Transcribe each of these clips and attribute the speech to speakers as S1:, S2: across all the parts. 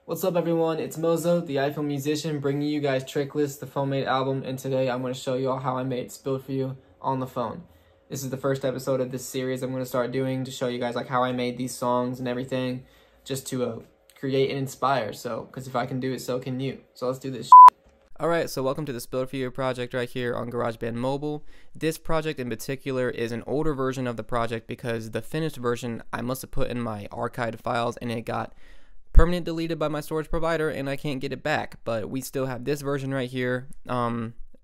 S1: What's up everyone, it's Mozo, the iPhone musician, bringing you guys Tricklist, the phone-made album, and today I'm going to show you all how I made Spilled For You on the phone. This is the first episode of this series I'm going to start doing to show you guys like how I made these songs and everything, just to create and inspire, because if I can do it, so can you. So let's do this shit. Alright, so welcome to the Spilled For You project right here on GarageBand Mobile. This project in particular is an older version of the project because the finished version I must have put in my archived files and it got permanent deleted by my storage provider and I can't get it back, but we still have this version right here.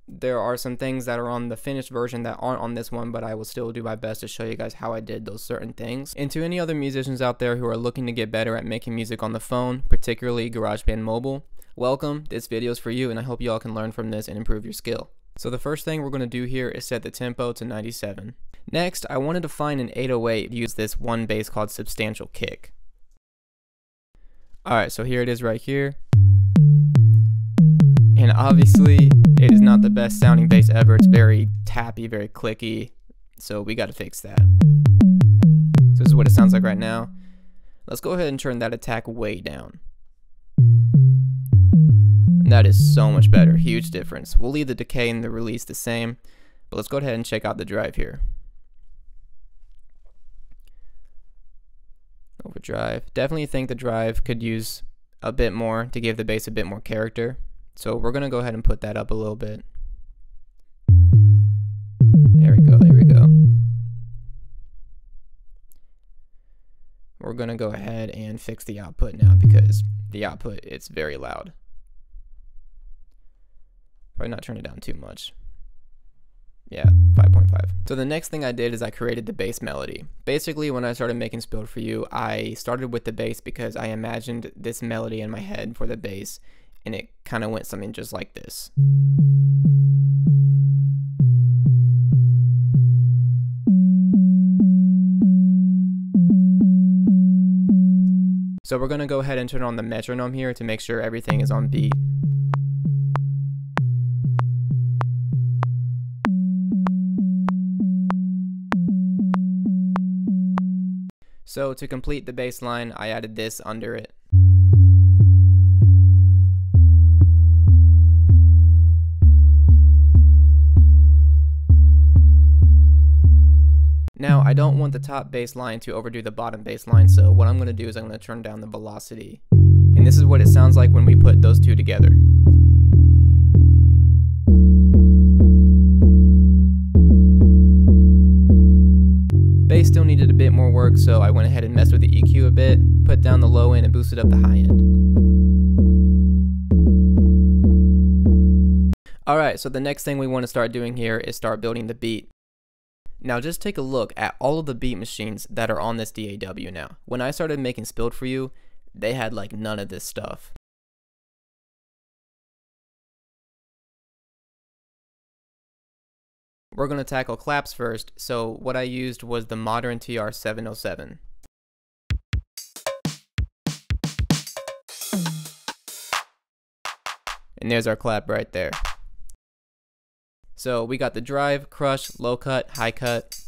S1: There are some things that are on the finished version that aren't on this one, but I will still do my best to show you guys how I did those certain things. And to any other musicians out there who are looking to get better at making music on the phone, particularly GarageBand Mobile, welcome. This video is for you and I hope you all can learn from this and improve your skill. So the first thing we're going to do here is set the tempo to 97. Next, I wanted to find an 808 to use this one bass called Substantial Kick. Alright, so here it is right here. And obviously, it is not the best sounding bass ever. It's very tappy, very clicky. So we got to fix that. So this is what it sounds like right now. Let's go ahead and turn that attack way down. And that is so much better. Huge difference. We'll leave the decay and the release the same. But let's go ahead and check out the drive here. Overdrive. Definitely think the drive could use a bit more to give the bass a bit more character. So we're going to go ahead and put that up a little bit. There we go, there we go. We're going to go ahead and fix the output now because the output, it's very loud. Probably not turn it down too much. Yeah, 5.5. So the next thing I did is I created the bass melody. Basically, when I started making Spilled For You, I started with the bass because I imagined this melody in my head for the bass, and it kind of went something just like this. So we're going to go ahead and turn on the metronome here to make sure everything is on beat. So to complete the bass line, I added this under it. Now, I don't want the top bass line to overdo the bottom bass line, so what I'm going to do is I'm going to turn down the velocity. And this is what it sounds like when we put those two together. Bass still needed a bit more work, so I went ahead and messed with the EQ a bit, put down the low end and boosted up the high end. Alright, so the next thing we want to start doing here is start building the beat. Now just take a look at all of the beat machines that are on this DAW now. When I started making Spilled For You, they had like none of this stuff. We're going to tackle claps first, so what I used was the modern TR-707. And there's our clap right there. So we got the drive, crush, low cut, high cut.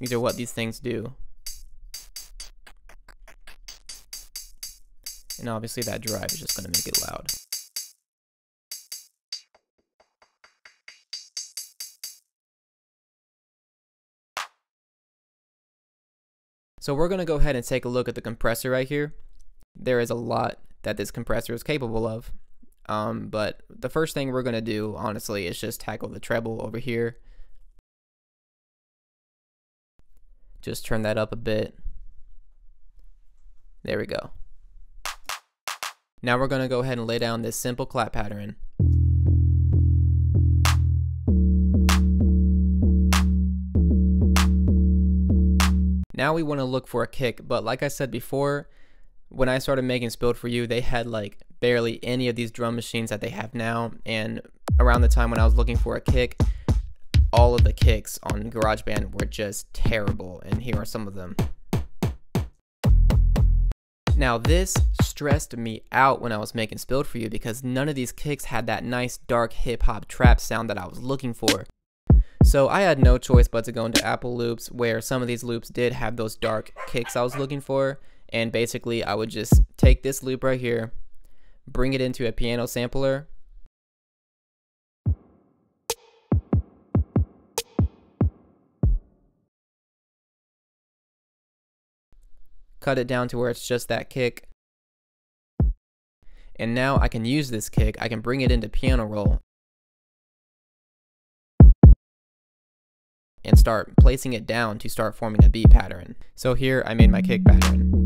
S1: These are what these things do. And obviously that drive is just going to make it loud. So we're going to go ahead and take a look at the compressor right here. There is a lot that this compressor is capable of. But the first thing we're going to do, honestly, is just tackle the treble over here. Just turn that up a bit. There we go. Now we're going to go ahead and lay down this simple clap pattern. Now we want to look for a kick, but like I said before, when I started making Spilled For You, they had like barely any of these drum machines that they have now, and around the time when I was looking for a kick, all of the kicks on GarageBand were just terrible, and here are some of them. Now this stressed me out when I was making Spilled For You because none of these kicks had that nice dark hip hop trap sound that I was looking for. So I had no choice but to go into Apple loops, where some of these loops did have those dark kicks I was looking for, And basically I would just take this loop right here, bring it into a piano sampler, cut it down to where it's just that kick. And now I can use this kick, I can bring it into piano roll and start placing it down to start forming a beat pattern. So here I made my kick pattern.